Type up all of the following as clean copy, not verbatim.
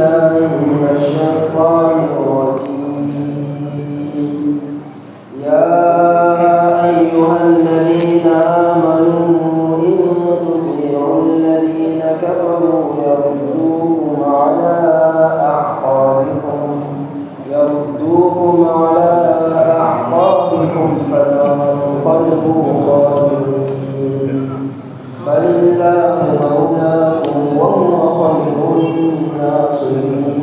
بالله من الشيطان الرجيم. يا أيها الذين آمنوا إن تطيعوا الذين كفروا يردوكم على أعقابكم فتنقلبوا خاسرين. بل الله مولاكم وهو خير الناصرين.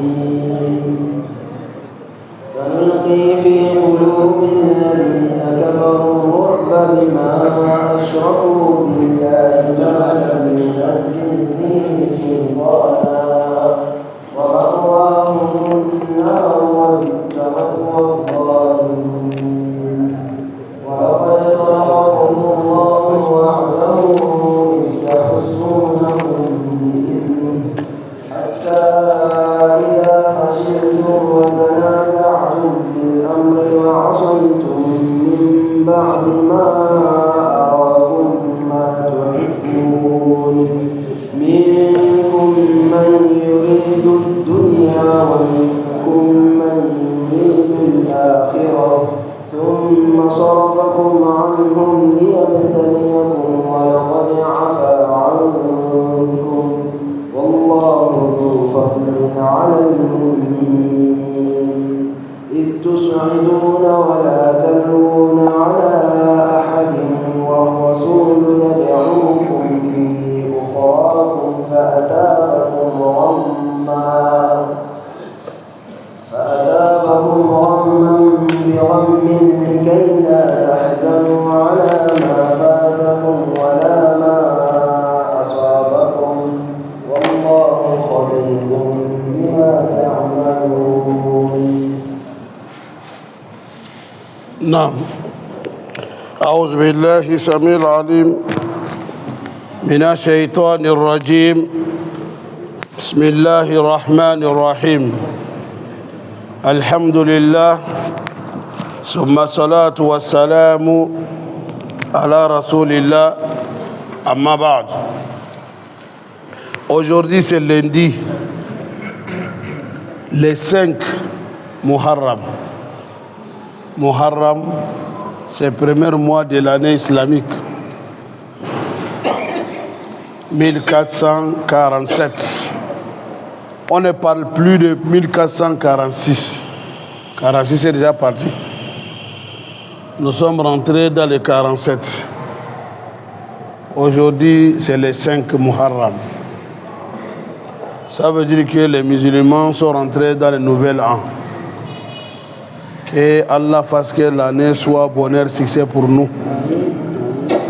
سنلقي في قلوب الذين كفروا الرعب بما أشركوا بالله ما لم ينزل به سلطانا ومأواهم النار وبئس مثوى الظالمين. ولقد صدقكم الله وعده إذ تحسونهم بإذنه حتى إذا فشلتم وتنازعتم في الأمر وعصيتم من بعد ما أراكم ما تحبون منكم من يريد الدنيا ومنكم من يريد الآخرة ثم صرفكم عنهم ليبتليكم ولقد عفا عنكم والله ذو فضل على المؤمنين. إذ تصعدون ولا تلوون على أحد والرسول يدعوكم في أخراكم فأثابكم غما بغم لكي لا تحزنوا على ما فاتكم ولا ما أصابكم والله خبير بما تعملون. نعم. أعوذ بالله السميع العليم من الشيطان الرجيم. بسم الله الرحمن الرحيم. الحمد لله ثم الصلاة والسلام على رسول الله. أما بعد. Aujourd'hui c'est lundi, le 5 Muharram. Muharram, c'est le premier mois de l'année islamique. 1447. On ne parle plus de 1446. 46 est déjà parti. Nous sommes rentrés dans le 47. Aujourd'hui, c'est le 5 Muharram. Ça veut dire que les musulmans sont rentrés dans le nouvel an. Que Allah fasse que l'année soit bonheur, succès pour nous.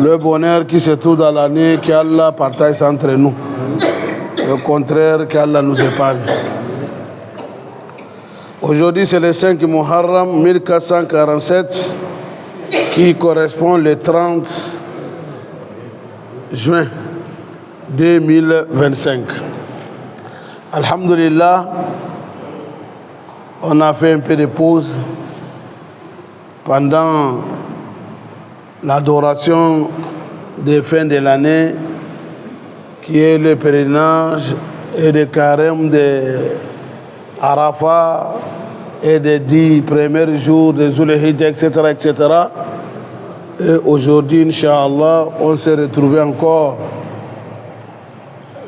Le bonheur qui se trouve dans l'année, qu'Allah partage entre nous. Le contraire, qu'Allah nous épargne. Aujourd'hui, c'est le 5 Muharram 1447 qui correspond le 30 juin 2025. Alhamdulillah, on a fait un peu de pause pendant l'adoration de fin de l'année qui est le pèlerinage et le carême de Arafat et des 10 premiers jours de Zulhijja, etc., etc. Et aujourd'hui, Inch'Allah, on s'est retrouvés encore.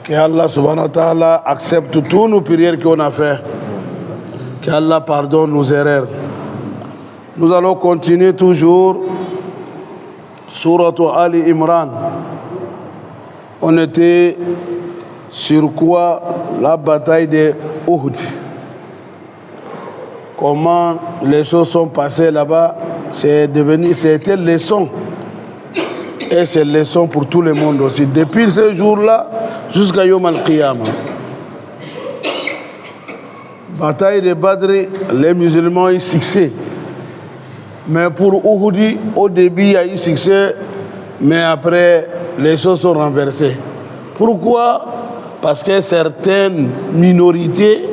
Que Allah subhanahu wa ta'ala accepte toutes nos prières qu'on a faites. Que Allah pardonne nos erreurs. Nous allons continuer toujours Surat Ali Imran. On était sur quoi? La bataille de Uhud. Comment les choses sont passées là-bas, c'était leçon. Et c'est leçon pour tout le monde aussi. Depuis ce jour-là jusqu'à Yom Al-Qiyamah. Bataille de Badr, les musulmans ont eu succès. Mais pour Uhud, au début, il y a eu succès, mais après, les choses sont renversées. Pourquoi? Parce que certaines minorités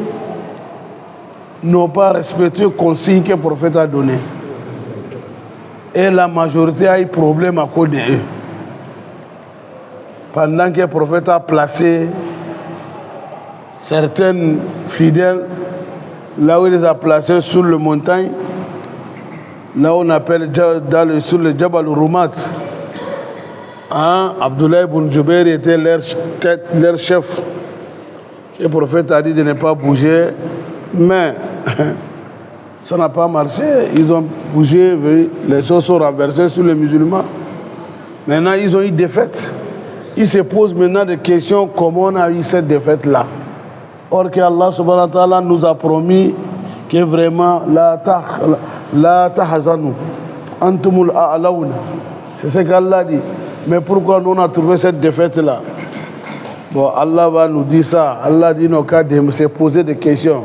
n'ont pas respecté les consignes que le prophète a données. Et la majorité a eu problème à cause d'eux. Pendant que le prophète a placé certains fidèles, là où il les a placés sur le montagne, là où on appelle sur le Jabal Rumat. Hein? Abdullah ibn Jubair était leur chef. Le prophète a dit de ne pas bouger, mais ça n'a pas marché. Ils ont bougé, les choses sont renversées sur les musulmans. Maintenant, ils ont eu défaite. Ils se posent maintenant des questions, comment on a eu cette défaite-là. Or que Allah subhanahu wa ta'ala nous a promis que vraiment la tahazanu antumul a'launa. C'est ce qu'Allah dit. Mais pourquoi nous on a trouvé cette défaite-là? Bon, Allah va nous dire ça. Allah dit nos cas de se poser des questions.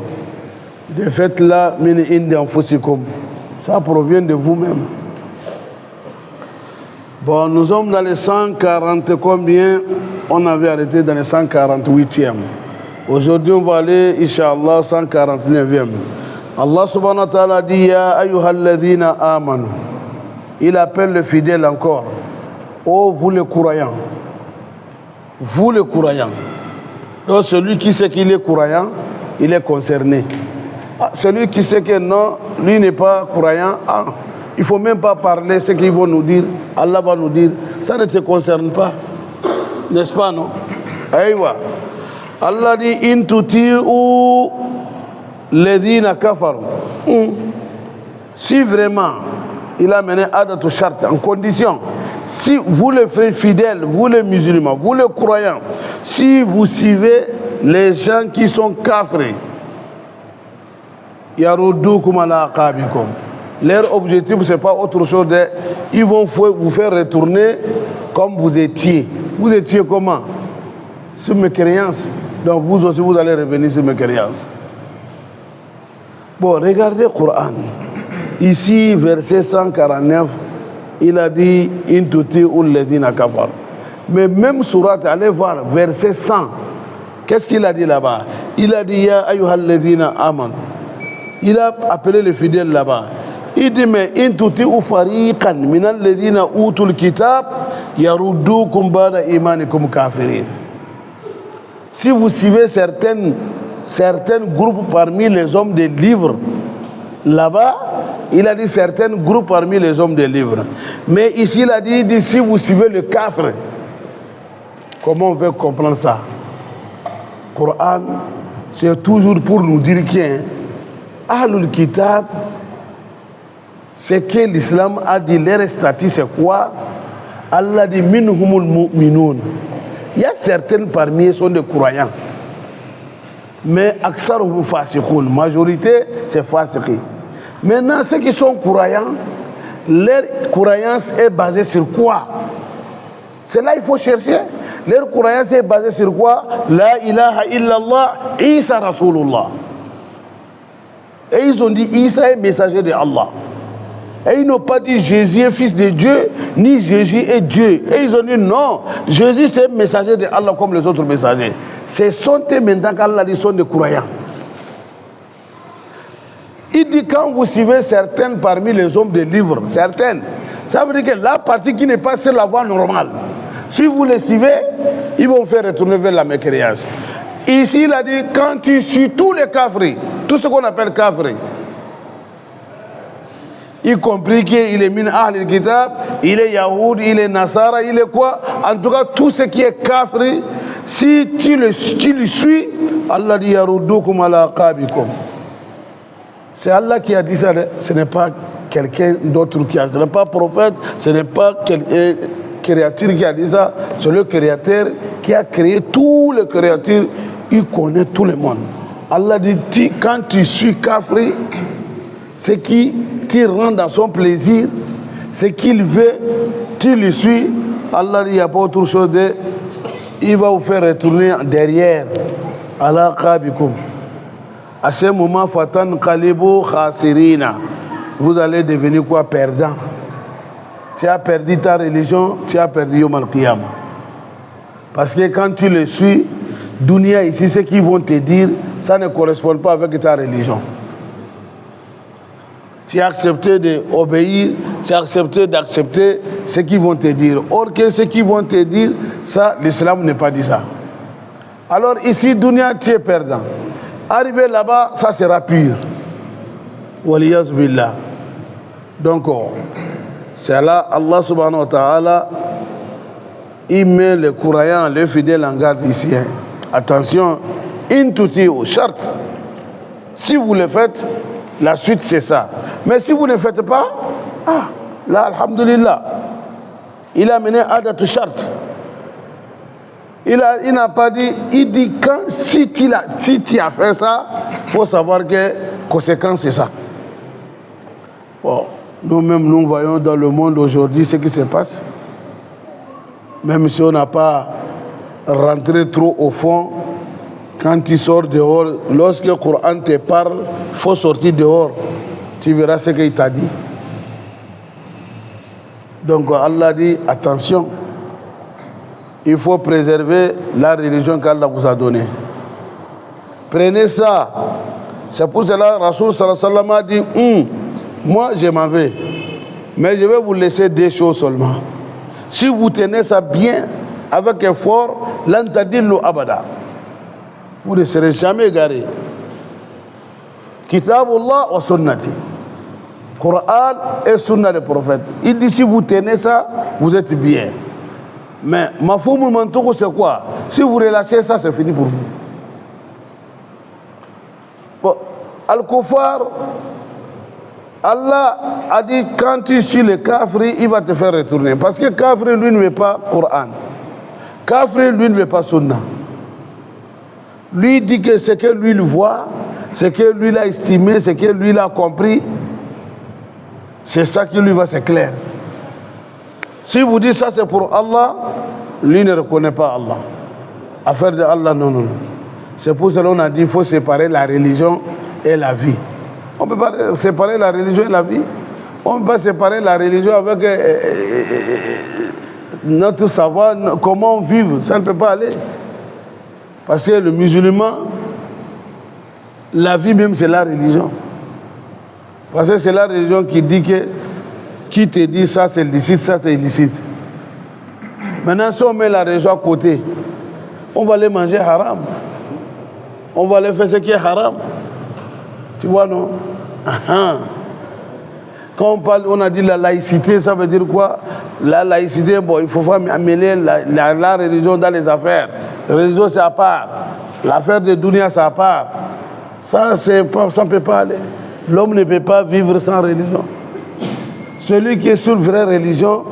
Défaite-là, min indi anfusikum. Ça provient de vous-même. Bon, nous sommes dans les 140 combien? On avait arrêté dans les 148e. Aujourd'hui, on va aller, Inch'Allah, 149e. Allah subhanahu wa ta'ala dit, Ya ayyuhalladhina amanu. Il appelle le fidèle encore. Oh, vous les croyants. Vous les croyants. Donc, celui qui sait qu'il est croyant, il est concerné. Ah, celui qui sait que non, lui n'est pas croyant, il ne faut même pas parler ce qu'ils vont nous dire. Allah va nous dire, ça ne te concerne pas. N'est-ce pas, non? Aïwa. Allah dit, in tuti'u ledina kafaru. Si vraiment, il a mené adatu shart en condition, si vous les frères fidèles, vous les musulmans, vous les croyants, si vous suivez les gens qui sont kafres, yaruddukum ala aqabikum. Leur objectif, ce n'est pas autre chose de... Ils vont vous faire retourner comme vous étiez. Vous étiez comment? Sur mes créances. Donc vous aussi, vous allez revenir sur mes créances. Bon, regardez le Coran. Ici, verset 149, il a dit « In tuti'u alladhina kafar ». Mais même surat, allez voir, verset 100. Qu'est-ce qu'il a dit là-bas? Il a dit « Ya ayyuhalladhina aman ». Il a appelé les fidèles là-bas. Il dit, mais in tuti'u fariqan min alladhina utul kitab yaruddukum ba'da imanikum kafirin. Si vous suivez certains groupes parmi les hommes des livres, là-bas, il a dit certains groupes parmi les hommes des livres. Mais ici, il a dit si vous suivez le kafir, comment on veut comprendre ça? Coran, c'est toujours pour nous dire que Ahlul Kitab, c'est que l'islam a dit leur statut, c'est quoi? Allah dit minhumul mu'minun. Il y a certains parmi eux sont des croyants. Mais aksaruhum fasiqun, majorité c'est fasiqi. Maintenant ceux qui sont croyants, leur croyance est basée sur quoi? C'est là qu'il faut chercher. Leur croyance est basée sur quoi? La ilaha illallah, Isa Rasulullah. Et ils ont dit Isa est messager de Allah. Et ils n'ont pas dit Jésus est fils de Dieu, ni Jésus est Dieu. Et ils ont dit non, Jésus c'est messager de Allah comme les autres messagers. Ce sont eux maintenant qu'Allah dit sont des croyants. Il dit quand vous suivez certaines parmi les hommes des livres, certaines, ça veut dire que la partie qui n'est pas sur la voie normale, si vous les suivez, ils vont faire retourner vers la mécréance. Ici il a dit quand tu suis tous les kafri, tout ce qu'on appelle kafri, y compris qu'il est min ahl kitab, il est yahoud, il est nasara, il est quoi? En tout cas, tout ce qui est kafri, si tu le suis, Allah dit yaruddukum ala aqabikum. C'est Allah qui a dit ça, ce n'est pas quelqu'un d'autre qui a dit, ce n'est pas prophète, ce n'est pas créature qui a dit ça, c'est le créateur qui a créé toutes les créatures, il connaît tout le monde. Allah dit, quand tu suis kafri, ce qui te rend dans son plaisir, ce qu'il veut, tu le suis. Allah dit, il n'y a pas autre chose de... Il va vous faire retourner derrière. Allah qabikum. À ce moment, fatan qalibu khasirina. Vous allez devenir quoi? Perdant. Tu as perdu ta religion, tu as perdu Yom al-Qiyamah. Parce que quand tu le suis, Dunia ici, ce qu'ils vont te dire, ça ne correspond pas avec ta religion. Tu as accepté d'obéir, tu as accepté d'accepter ce qu'ils vont te dire. Or que ce qu'ils vont te dire, ça, l'islam n'est pas dit ça. Alors ici, dunya, tu es perdant. Arrivé là-bas, ça sera pur. Waliyaz billah. Donc, c'est là, Allah subhanahu wa ta'ala, il met les croyants, les fidèles en garde ici. Hein. Attention, intuti au charte. Si vous le faites, la suite c'est ça. Mais si vous ne le faites pas, là, alhamdulillah, il a mené Adatu Charte. Il n'a pas dit, il dit si tu as fait ça, il faut savoir que conséquence c'est ça. Bon, nous-mêmes, nous voyons dans le monde aujourd'hui ce qui se passe. Même si on n'a pas rentré trop au fond, quand tu sors dehors, lorsque le Coran te parle, il faut sortir dehors. Tu verras ce qu'il t'a dit. Donc Allah dit, attention, il faut préserver la religion qu'Allah vous a donnée. Prenez ça. C'est pour cela que Rasoul sallallahu alayhi wa sallam a dit, moi je m'en vais, mais je vais vous laisser deux choses seulement. Si vous tenez ça bien, avec effort, l'antadillu abada. Vous ne serez jamais égarés. Kitabullah wa sunnati. Coran et sunna des prophètes. Il dit si vous tenez ça, vous êtes bien. Mais mafhumul mantouk c'est quoi? Si vous relâchez ça, c'est fini pour vous. Bon, Al-Kufar, Allah a dit quand tu suis le kafri, il va te faire retourner. Parce que kafri, lui, ne veut pas Coran. Kafri, lui, ne veut pas sunna. Lui dit que ce que lui voit, ce que lui a estimé, ce que lui a compris, c'est ça qui lui va, c'est clair. Si vous dites ça c'est pour Allah, lui ne reconnaît pas Allah. Affaire de Allah, non, non, non. C'est pour cela qu'on a dit qu'il faut séparer la religion et la vie. On ne peut pas séparer la religion et la vie. On ne peut pas séparer la religion avec notre savoir, comment vivre. Ça ne peut pas aller. Parce que le musulman, la vie même c'est la religion. Parce que c'est la religion qui dit que qui te dit ça c'est licite, ça c'est illicite. Maintenant si on met la religion à côté, on va aller manger haram. On va aller faire ce qui est haram. Tu vois non? Quand on parle, on a dit la laïcité, ça veut dire quoi? La laïcité, bon, il faut pas mêler la religion dans les affaires. La religion c'est à part. L'affaire de dunya c'est à part. Ça ne peut pas aller. L'homme ne peut pas vivre sans religion. Celui qui est sur une vraie religion,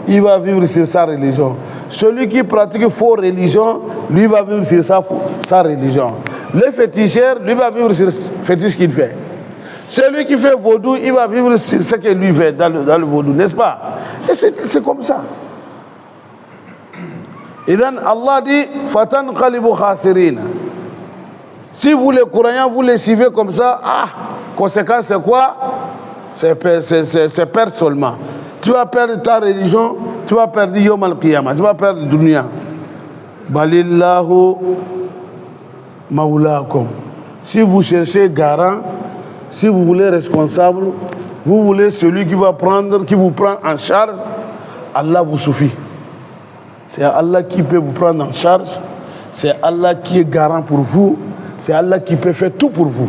il va vivre sur sa religion. Celui qui pratique une fausse religion, lui va vivre sur sa religion. Le féticheur, lui va vivre sur le fétiche qu'il fait. Celui qui fait vaudou, il va vivre sur ce que lui fait dans le vaudou, n'est-ce pas? Et c'est comme ça. Et donc Allah dit, Fatan qalibu khasirin. Si vous les croyants, vous les suivez comme ça, conséquence c'est quoi? C'est perdre seulement. Tu vas perdre ta religion, tu vas perdre Yom al-Qiyamah, tu vas perdre Dunya. Balillahu maoulakum. Si vous cherchez garant, si vous voulez responsable, vous voulez celui qui vous prend en charge, Allah vous suffit. C'est Allah qui peut vous prendre en charge, c'est Allah qui est garant pour vous, c'est Allah qui peut faire tout pour vous.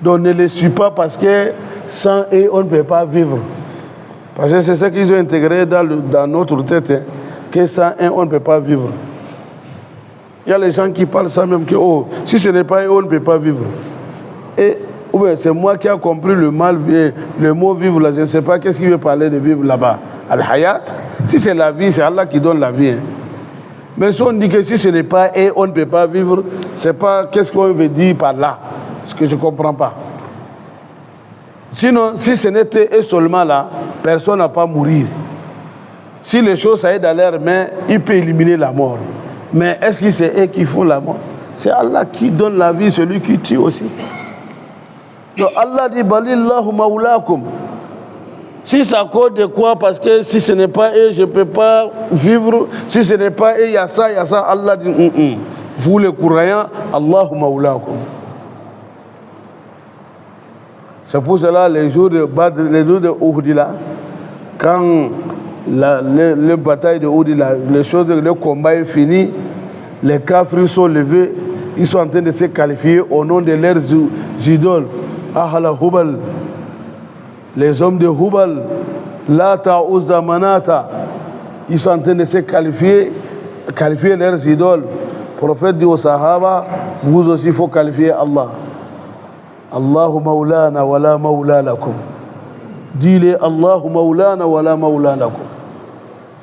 Donc ne les suis pas parce que sans eux on ne peut pas vivre. Parce que c'est ça qu'ils ont intégré dans notre tête, hein, que sans eux on ne peut pas vivre. Il y a les gens qui parlent ça même que si ce n'est pas eux on ne peut pas vivre. Et c'est moi qui ai compris le mal, le mot vivre là, je ne sais pas qu'est-ce qu'il veut parler de vivre là-bas. Al-Hayat, si c'est la vie, c'est Allah qui donne la vie. Hein. Mais si on dit que si ce n'est pas eux on ne peut pas vivre, c'est pas qu'est-ce qu'on veut dire par là. Ce que je ne comprends pas. Sinon, si ce n'était eux seulement là, personne n'a pas à mourir. Si les choses aident dans leurs mains, il peut éliminer la mort. Mais est-ce que c'est eux qui font la mort? C'est Allah qui donne la vie, celui qui tue aussi. Donc Allah dit Balillahu maoulakum. Si ça cause de quoi? Parce que si ce n'est pas eux, je ne peux pas vivre. Si ce n'est pas eux, il y a ça. Allah dit Vous les croyants, Allahu maoulakum. C'est pour cela les jours de Badr, les jours de Uhud là, quand les batailles de Uhud là, le combat est fini, les kafirs sont levés, ils sont en train de se qualifier au nom de leurs idoles. Ahla Hubal, les hommes de Hubal, Lata, Uzza, Manata, ils sont en train de se qualifier leurs idoles. Le prophète dit aux Sahaba, vous aussi il faut qualifier Allah. Allahu Maulana wa la Maula lakum. Dis-le, Allahu Maulana wa la Maula lakum.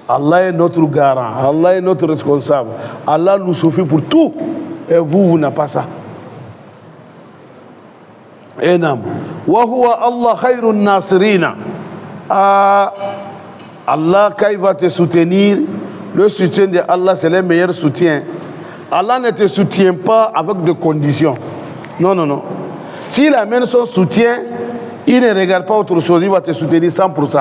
Allah est notre garant, Allah est notre responsable. Allah nous suffit pour tout. Et vous n'avez pas ça. Enam. Wa huwa Allah khairun nasirina. Allah, quand il va te soutenir, le soutien de Allah, c'est le meilleur soutien. Allah ne te soutient pas avec des conditions. Non, non, non. S'il amène son soutien, il ne regarde pas autre chose, il va te soutenir 100%.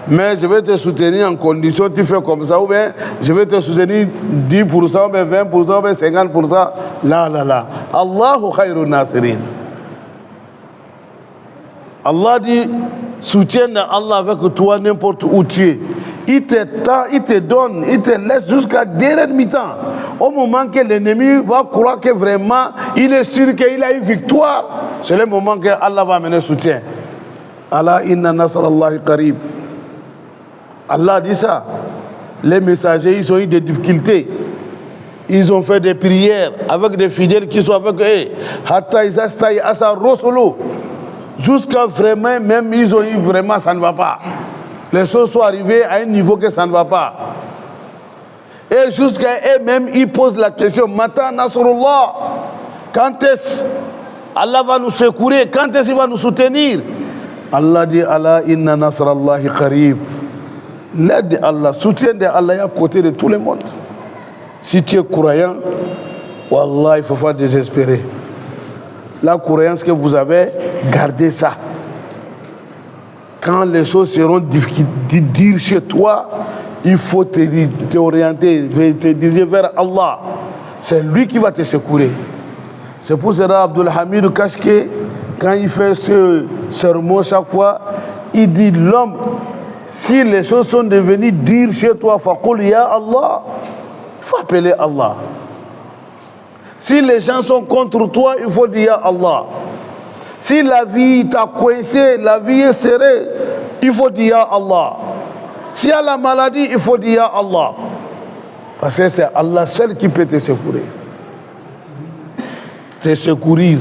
Mais je vais te soutenir en condition, tu fais comme ça, ou bien je vais te soutenir 10%, ou bien 20%, ou bien 50%. Là, là, là. Allahu khairun nasirin. Allah dit, soutiens Allah avec toi n'importe où tu es. Il te donne, il te laisse jusqu'à dernier mi-temps. Au moment que l'ennemi va croire que vraiment il est sûr qu'il a une victoire, c'est le moment que Allah va amener soutien. Allah inna nasrallahi qarib. Allah dit ça. Les messagers, ils ont eu des difficultés. Ils ont fait des prières avec des fidèles qui sont avec eux. Hatta izastayi asa rusulu. Jusqu'à vraiment, même ils ont eu vraiment, ça ne va pas. Les choses sont arrivées à un niveau que ça ne va pas. Et jusqu'à eux-mêmes, ils posent la question, Mata Nasrullah, quand est-ce Allah va nous secourir, quand est-ce qu'il va nous soutenir? Allah dit, Allah inna nasrallahi qarib. L'aide d'Allah, soutien d'Allah est à côté de tout le monde. Si tu es croyant, Wallah, il ne faut pas désespérer. La croyance que vous avez, gardez ça. Quand les choses seront difficiles chez toi, il faut t'orienter, te diriger vers Allah. C'est lui qui va te secourir. C'est pour cela Abdul Hamid Kashke, quand il fait ce sermon chaque fois, il dit l'homme, si les choses sont devenues dures chez toi, faqul ya Allah, il faut appeler Allah. Si les gens sont contre toi, il faut dire ya Allah. Si la vie t'a coincé, la vie est serrée, il faut dire ya Allah. S'il y a la maladie, il faut dire ya Allah. Parce que c'est Allah seul qui peut te secourir. Te secourir.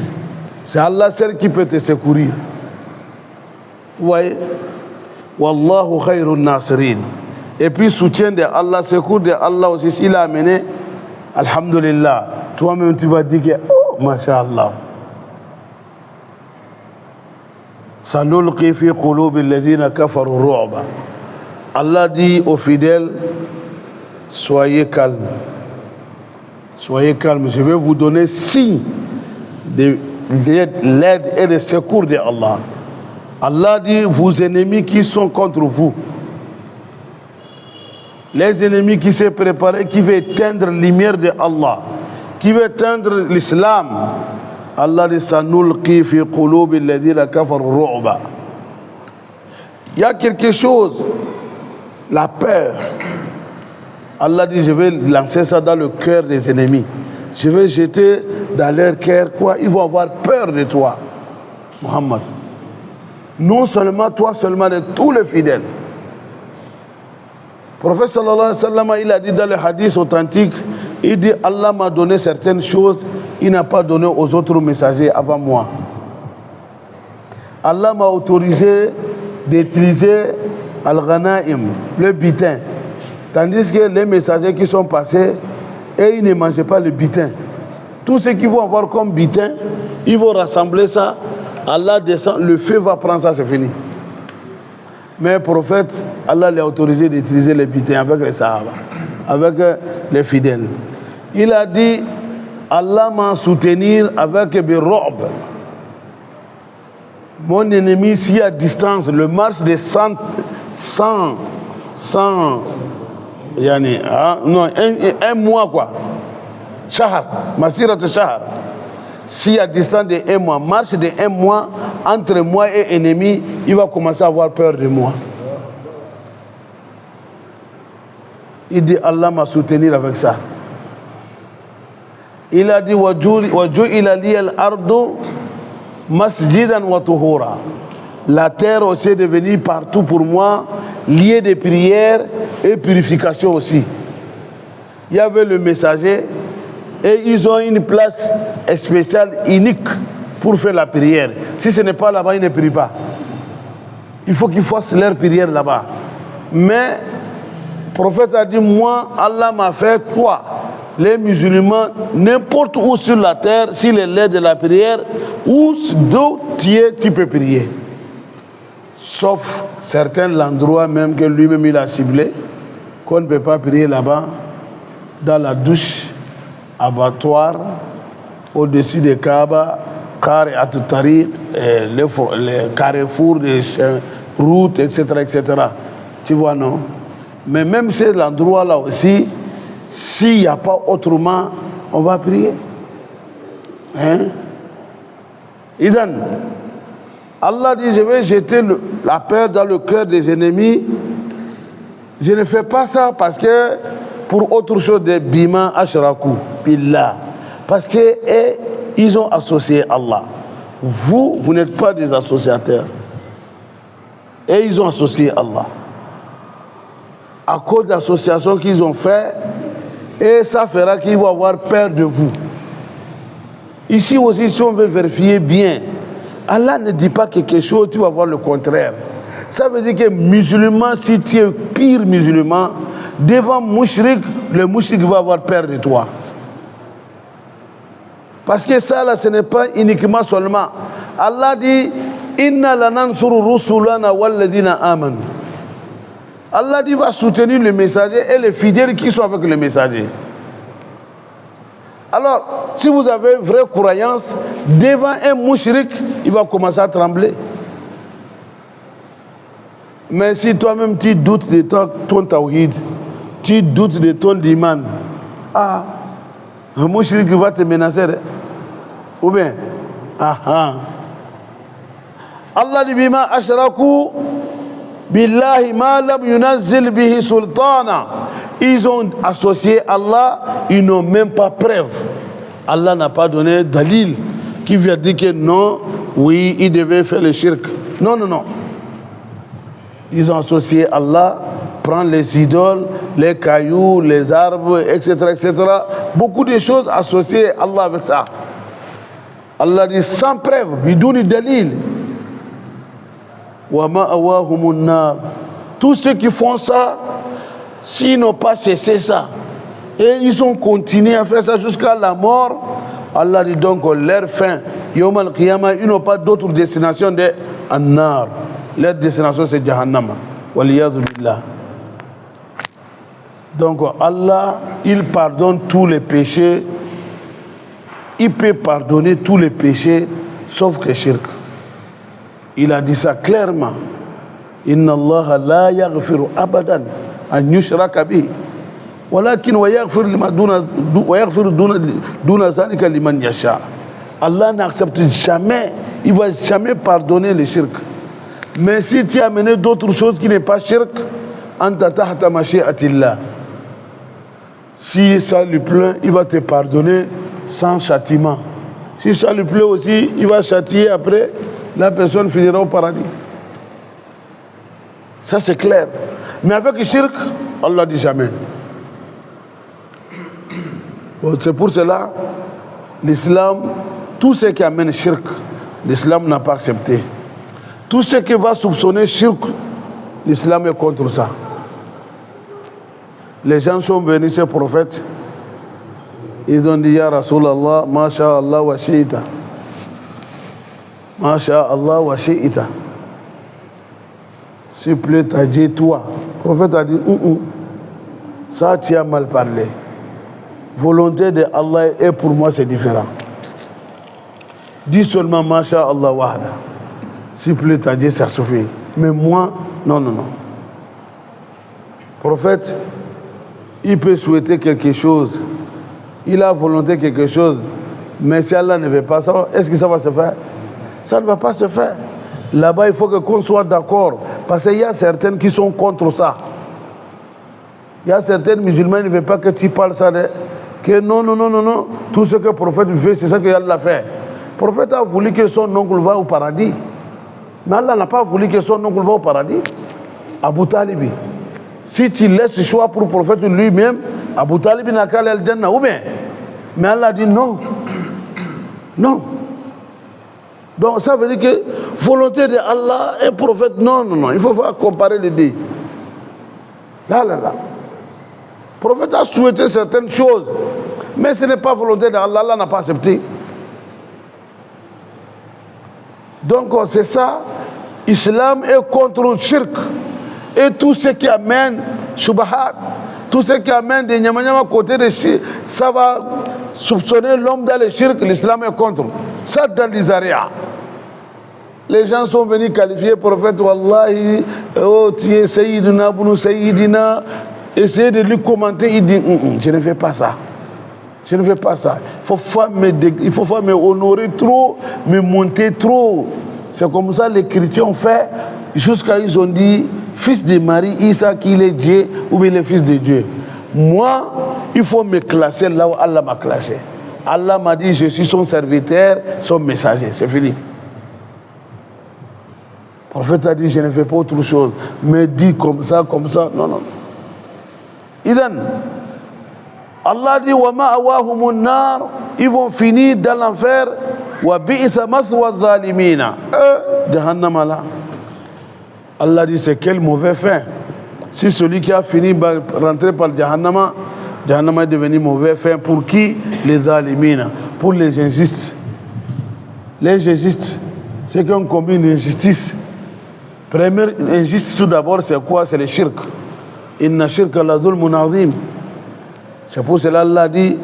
C'est Allah seul qui peut te secourir. Vous voyez? Wallahu khairun nasirin. Et puis soutien de Allah, secours de Allah aussi, s'il a amené, alhamdulillah, toi-même tu vas dire que, oh, masha'Allah. Sanulqi fi qulubi alladhina kafaru ru'ba. Allah dit aux fidèles, soyez calmes. Soyez calmes. Je vais vous donner signe de l'aide et de secours de Allah. Allah dit, vos ennemis qui sont contre vous, les ennemis qui s'est préparé, qui veulent éteindre la lumière de Allah, qui veulent éteindre l'islam, Allah dit, sanulqi fi qulubi alladhina kafaru ru'ba. Il y a quelque chose, la peur. Allah dit, je vais lancer ça dans le cœur des ennemis. Je vais jeter dans leur cœur quoi? Ils vont avoir peur de toi, Muhammad. Non seulement toi, seulement de tous les fidèles. Le prophète sallallahu alayhi wa sallam, il a dit dans le hadith authentique, il dit, Allah m'a donné certaines choses, il n'a pas donné aux autres messagers avant moi. Allah m'a autorisé d'utiliser al-ghanaim, le butin. Tandis que les messagers qui sont passés, et ils ne mangeaient pas le butin. Tous ceux qui vont avoir comme butin, ils vont rassembler ça, Allah descend, le feu va prendre ça, c'est fini. Mais le prophète, Allah l'a autorisé d'utiliser les butins avec les sahaba, avec les fidèles. Il a dit, Allah m'a soutenu avec Birob. Mon ennemi, ici à distance, le marche de 100 yani, non, un mois quoi. Shahar, Masirat Shahar. Si à distance de 1 mois, marche de 1 mois, entre moi et ennemi, il va commencer à avoir peur de moi. Il dit, Allah m'a soutenu avec ça. Il a dit وَجُعِلَ لِيَ الْأَرْضُ مَسْجِدًا وَطُهُورًا. La terre aussi est devenue partout pour moi, liée de prières et purification aussi. Il y avait le messager et ils ont une place spéciale, unique pour faire la prière. Si ce n'est pas là-bas, ils ne prient pas. Il faut qu'ils fassent leur prière là-bas. Mais le prophète a dit, moi, Allah m'a fait quoi? Les musulmans, n'importe où sur la terre, s'il est l'air de la prière, où d'où tu peux prier. Sauf certains endroits même que lui-même il a ciblé, qu'on ne peut pas prier là-bas, dans la douche, abattoir, au-dessus des Kaaba, Qari'at al-Tariq, les carrefours, les routes, etc., etc. Tu vois, non? Mais même ces endroits-là aussi, s'il n'y a pas autrement, on va prier. Hein? Idan, Allah dit, je vais jeter la peur dans le cœur des ennemis. Je ne fais pas ça parce que pour autre chose de bima ashraku billah. Parce que ils ont associé Allah. Vous n'êtes pas des associateurs. Et ils ont associé Allah. À cause d'associations qu'ils ont fait, et ça fera qu'ils vont avoir peur de vous. Ici aussi, si on veut vérifier bien, Allah ne dit pas quelque chose, tu vas voir le contraire. Ça veut dire que musulman, si tu es pire musulman, devant mouchrik, le mouchrik va avoir peur de toi. Parce que ça, là, ce n'est pas uniquement seulement. Allah dit, Inna lanansuru rusulana walladina amanu. Allah dit, va soutenir le messager et les fidèles qui sont avec le messager. Alors, si vous avez vraie croyance, devant un mouchrik, il va commencer à trembler. Mais si toi-même tu doutes de ton tawhid, tu doutes de ton iman, un mouchrik va te menacer. Ou bien, Allah dit, bima ashraku billahi ma lam yunazzil bihi sultana. Ils ont associé Allah, ils n'ont même pas preuve. Allah n'a pas donné dalil qui vient dire que non, oui, ils devaient faire le shirk. Non, non, non. Ils ont associé Allah, prendre les idoles, les cailloux, les arbres, etc., etc. Beaucoup de choses associées Allah avec ça. Allah dit sans preuve, bidouni dalil. Wa ma'awahumun nar. Tous ceux qui font ça, s'ils n'ont pas cessé ça, et ils ont continué à faire ça jusqu'à la mort, Allah dit donc leur fin, Yawm al-Qiyamah, ils n'ont pas d'autre destination de An-Nar. Leur destination c'est Jahannam. Waliyadhu billah. Donc Allah, il pardonne tous les péchés. Il peut pardonner tous les péchés, sauf que shirk. Il a dit ça clairement. Inna Allah la yaghfiru abadan an yushraka bihi. Walakin wa yaghfiru duna zalika liman yasha. Allah n'accepte jamais, il ne va jamais pardonner le shirk. Mais si tu as amené d'autres choses qui n'est pas shirk, anta tahta mashi'atillah. Si ça lui plaît, il va te pardonner sans châtiment. Si ça lui plaît aussi, il va châtier après, la personne finira au paradis. Ça c'est clair. Mais avec le shirk, Allah dit jamais. Bon, c'est pour cela, l'islam, tout ce qui amène shirk, l'islam n'a pas accepté. Tout ce qui va soupçonner shirk, l'islam est contre ça. Les gens sont venus, ces prophètes, ils ont dit, Ya Rasulallah, Masha'Allah wa shi'ita. Masha'Allah wa shi'ita. S'il plaît, t'as dit toi. Le prophète a dit, ça tu as mal parlé. Volonté de Allah et pour moi c'est différent. Dis seulement Masha'Allah wahda. S'il plaît, t'as dit ça suffit. Mais moi, non, non, non. Le prophète, il peut souhaiter quelque chose. Il a volonté quelque chose. Mais si Allah ne veut pas ça, est-ce que ça va se faire? Ça ne va pas se faire. Là-bas, il faut qu'on soit d'accord. Parce qu'il y a certains qui sont contre ça. Il y a certains musulmans qui ne veulent pas que tu parles ça, Que non, tout ce que le prophète veut, c'est ça que Allah fait. Le prophète a voulu que son oncle va au paradis. Mais Allah n'a pas voulu que son oncle va au paradis. Abu Talib. Si tu laisses le choix pour le prophète lui-même, Abu Talib n'a qu'à aller au Jannah. Ou bien. Mais Allah dit non. Non. Donc ça veut dire que volonté de Allah et prophète, non. Il faut comparer les deux. Là. Le prophète a souhaité certaines choses, mais ce n'est pas volonté d'Allah, Allah n'a pas accepté. Donc c'est ça, l'islam est contre le shirk. Et tout ce qui amène Shubahat, tout ce qui amène des nyama côté de shirk, ça va soupçonner l'homme dans le shirk, l'islam est contre. Ça dans l'Isaria. Les gens sont venus qualifier prophète, Wallahi, oh tu es Sayyidina, Bunu Sayyidina. Essayez de lui commenter, il dit je ne fais pas ça. Je ne fais pas ça. Il faut pas me honorer trop, me monter trop. C'est comme ça les chrétiens ont fait, jusqu'à ils ont dit fils de Marie, Isa qu'il est Dieu ou bien le fils de Dieu. Moi, il faut me classer là où Allah m'a classé. Allah m'a dit je suis son serviteur, son messager. C'est fini. Le prophète a dit je ne fais pas autre chose. Mais dit comme ça. Non. Idan, Allah dit wa ma'awahumun nar, ils vont finir dans l'enfer. Wa bi'sa mathwa zalimina. Jahannam là. Allah dit c'est quel mauvais fin. Si celui qui a fini par rentrer par Jahannam est devenu mauvais fin pour qui? Les zalimina, pour les injustes. Les injustes, c'est qu'on commet une injustice. Première injustice tout d'abord, c'est quoi? C'est le shirk. Inna shirka la dhulmun azim. C'est pour cela Allah dit,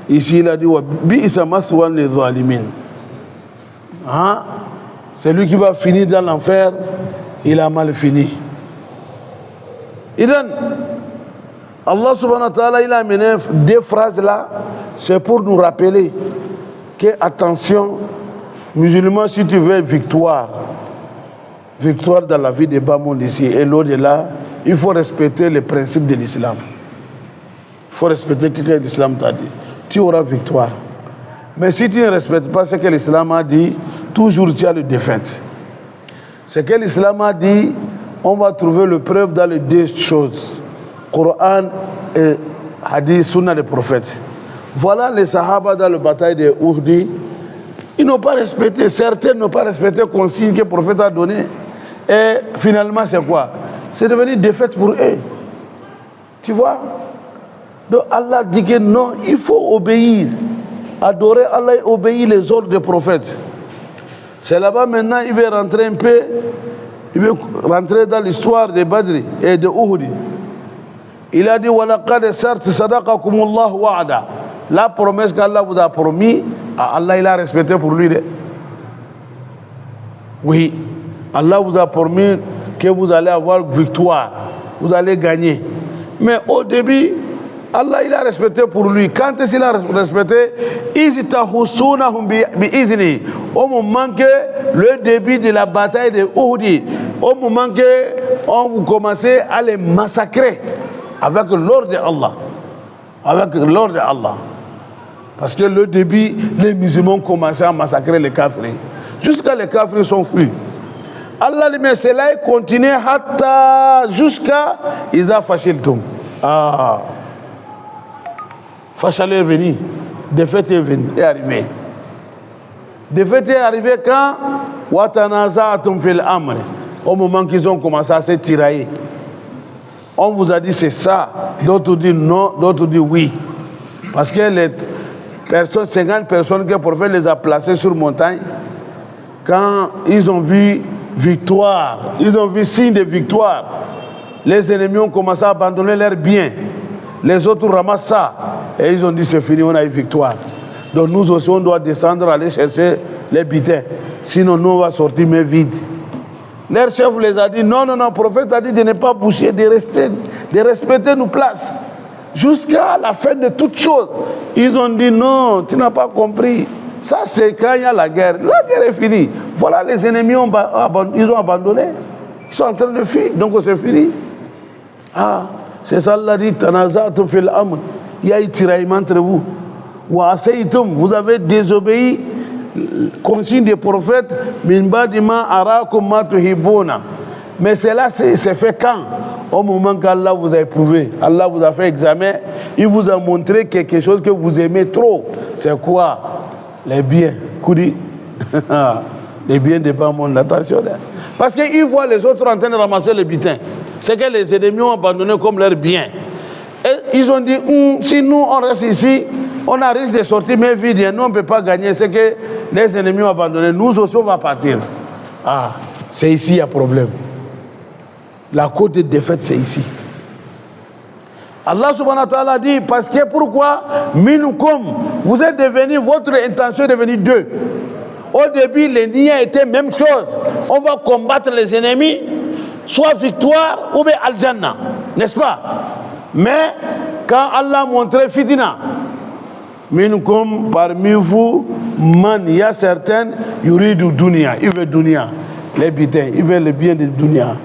ici il a dit wa bi'sa mathwan les zalimin. Celui qui va finir dans l'enfer, il a mal fini. Idan, Allah subhanahu wa ta'ala, il a amené deux phrases là, c'est pour nous rappeler que, attention, musulman, si tu veux victoire dans la vie des bas mondes ici et l'au-delà, il faut respecter les principes de l'islam. Il faut respecter ce que l'islam t'a dit. Tu auras victoire. Mais si tu ne respectes pas ce que l'islam a dit, toujours tu as le défaite. Ce que l'islam a dit, on va trouver le preuve dans les deux choses. Coran et Hadith, Sunna des prophètes. Voilà les Sahaba dans la bataille de Uhud. Ils n'ont pas respecté, certains n'ont pas respecté les consignes que le prophète a données. Et finalement, c'est quoi? C'est devenu défaite pour eux. Tu vois? Donc Allah dit que non, il faut obéir. Adorer Allah et obéir les ordres des prophètes. C'est là-bas maintenant, il veut rentrer un peu, il veut rentrer dans l'histoire de Badr et de Uhud. Il a dit, وَلَقَدْ سَرْتِ صَدَقَكُمُ اللَّهُ وَعْدًا. La promesse qu'Allah vous a promis, Allah il a respecté pour lui. Oui, Allah vous a promis que vous allez avoir victoire, vous allez gagner. Mais au début, Allah il a respecté pour lui. Quand est-ce qu'il a respecté? Au moment que le début de la bataille de Uhud, au moment que on vous commencez à les massacrer avec l'ordre de Allah. Avec l'ordre de Allah. Parce que le début, les musulmans commençaient à massacrer les kafirs. Jusqu'à les kafirs sont fuis. Allah dit, mais cela est continué jusqu'à Isa Fashiltum. Fashal est venu. Défaite est venue, est arrivée. Défaite est arrivée quand Watanaza'atum fil amr. Au moment qu'ils ont commencé à se tirailler. On vous a dit c'est ça, d'autres disent non, d'autres disent oui. Parce que les personnes, 50 personnes que le prophète les a placées sur montagne, quand ils ont vu victoire, ils ont vu signe de victoire, les ennemis ont commencé à abandonner leurs biens. Les autres ramassent ça. Et ils ont dit c'est fini, on a eu victoire. Donc nous aussi on doit descendre, aller chercher les bitins. Sinon nous on va sortir mais vide. Leur chef les a dit non, le prophète a dit de ne pas bouger, de respecter nos places. Jusqu'à la fin de toutes choses. Ils ont dit non, tu n'as pas compris. Ça c'est quand il y a la guerre. La guerre est finie. Voilà, les ennemis ils ont abandonné. Ils sont en train de fuir. Donc c'est fini. C'est ça, Allah dit, Tanaza'tum fil amr. il y a eu tiraillement entre vous. Wa asaytum, vous avez désobéi, consigne des prophètes, min ba'di ma arakum ma tuhibbuna. Mais cela c'est fait quand? Au moment qu'Allah vous a éprouvé, Allah vous a fait examen, il vous a montré quelque chose que vous aimez trop. C'est quoi? Les biens. Koudi. Les biens de pas monde, attention. Parce qu'ils voient les autres en train de ramasser les butins. C'est que les ennemis ont abandonné comme leurs biens. Et ils ont dit, si nous on reste ici, on a risque de sortir mais vide, nous on ne peut pas gagner. C'est que les ennemis ont abandonné, nous aussi on va partir. Ah, c'est ici il y a problème. La cause de défaite, c'est ici. Allah subhanahu wa ta'ala dit, parce que pourquoi Minukum, vous êtes devenus, votre intention est devenue deux. Au début, les niais étaient même chose. On va combattre les ennemis, soit victoire ou bien al-Jannah, n'est-ce pas? Mais quand Allah montrait Fitina, Minukum, parmi vous, man, il y a certaines, yuridu dunya, il veut dunya, les bitins, il veut le bien de dunya.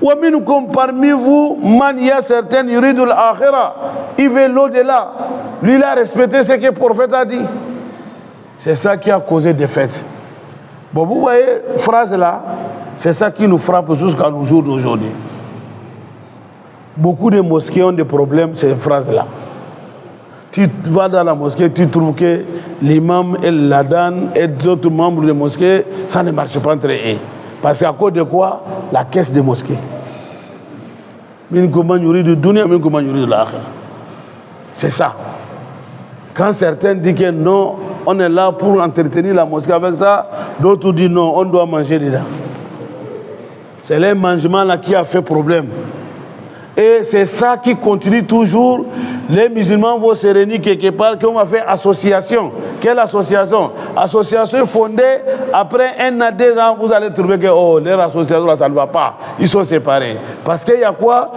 Ou minkum, parmi vous, man, il y a certaines yuridul akhira, il veut l'au-delà. Lui, il a respecté ce que le prophète a dit. C'est ça qui a causé défaite. Bon, vous voyez, phrase là, c'est ça qui nous frappe jusqu'à nos jours d'aujourd'hui. Beaucoup de mosquées ont des problèmes, ces phrases-là. Tu vas dans la mosquée, tu trouves que l'imam et l'adhan et d'autres membres de la mosquée, ça ne marche pas entre eux. Parce qu'à cause de quoi? La caisse des mosquées. C'est ça. Quand certains disent que non, on est là pour entretenir la mosquée avec ça, d'autres disent non, on doit manger dedans. C'est le mangement là qui a fait problème. Et c'est ça qui continue toujours. Les musulmans vont se réunir quelque part, qu'on va faire association. Quelle association? Association fondée, après 1 à 2 ans, vous allez trouver que oh, leur association là, ça ne va pas. Ils sont séparés. Parce qu'il y a quoi?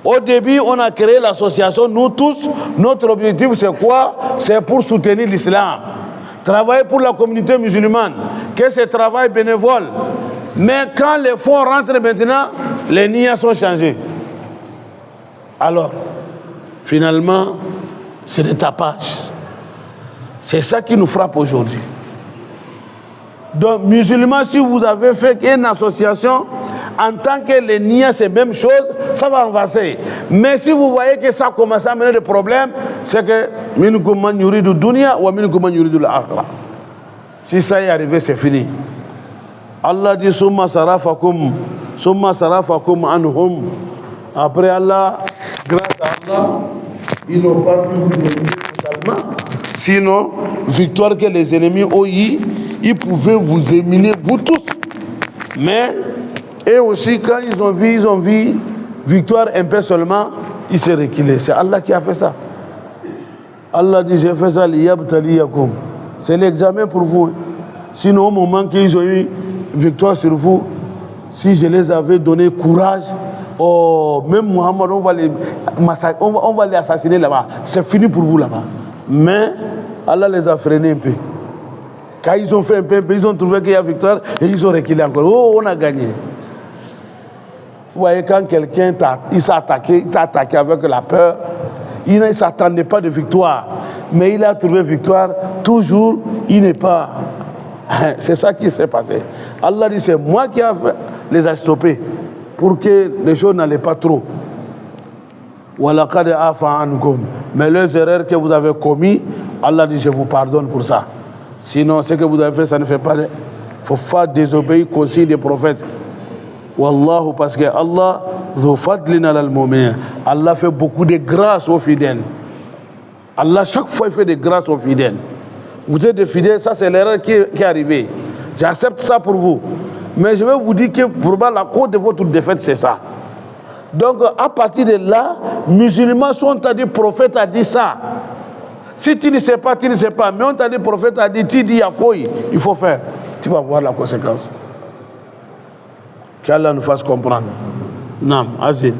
Au début, on a créé l'association, nous tous, notre objectif c'est quoi? C'est pour soutenir l'islam. Travailler pour la communauté musulmane. Que ce travail bénévole. Mais quand les fonds rentrent maintenant, les niais sont changés. Alors, finalement, c'est des tapages. C'est ça qui nous frappe aujourd'hui. Donc, musulmans, si vous avez fait une association, en tant que les niais, c'est la même chose, ça va avancer. Mais si vous voyez que ça commence à amener des problèmes, c'est que si ça est arrivé, c'est fini. Allah dit summa sarafakum anhum. Après Allah, grâce à Allah, ils n'ont pas pu vous donner totalement. Sinon, victoire que les ennemis ont eu, ils pouvaient vous éliminer, vous tous. Mais, et aussi, quand ils ont vu victoire un peu seulement, ils s'est reculé. C'est Allah qui a fait ça. Allah dit, j'ai fait ça, liyabtaliyakum. C'est l'examen pour vous. Sinon, au moment qu'ils ont eu victoire sur vous, si je les avais donné courage, oh, même Muhammad, on va les assassiner là-bas. C'est fini pour vous là-bas. Mais Allah les a freinés un peu. Quand ils ont fait un peu, ils ont trouvé qu'il y a victoire et ils ont reculé encore. Oh, on a gagné. Vous voyez, quand quelqu'un t'a attaqué avec la peur, il ne s'attendait pas de victoire. Mais il a trouvé victoire, toujours, il n'est pas. C'est ça qui s'est passé. Allah dit, c'est moi qui les a stoppés pour que les choses n'allaient pas trop. Mais les erreurs que vous avez commises, Allah dit, je vous pardonne pour ça. Sinon, ce que vous avez fait, ça ne fait pas. Il ne faut pas désobéir au consigne des prophètes. Wallahu, parce que Allah, Allah fait beaucoup de grâces aux fidèles. Allah, chaque fois, il fait des grâces aux fidèles. Vous êtes des fidèles, ça c'est l'erreur qui est arrivée. J'accepte ça pour vous. Mais je vais vous dire que probablement la cause de votre défaite, c'est ça. Donc, à partir de là, musulmans sont à dire, prophète a dit ça. Si tu ne sais pas, tu ne sais pas. Mais on t'a dit, prophète a dit, tu dis, il faut faire. Tu vas voir la conséquence. Qu'Allah nous fasse comprendre. Nam, Azid.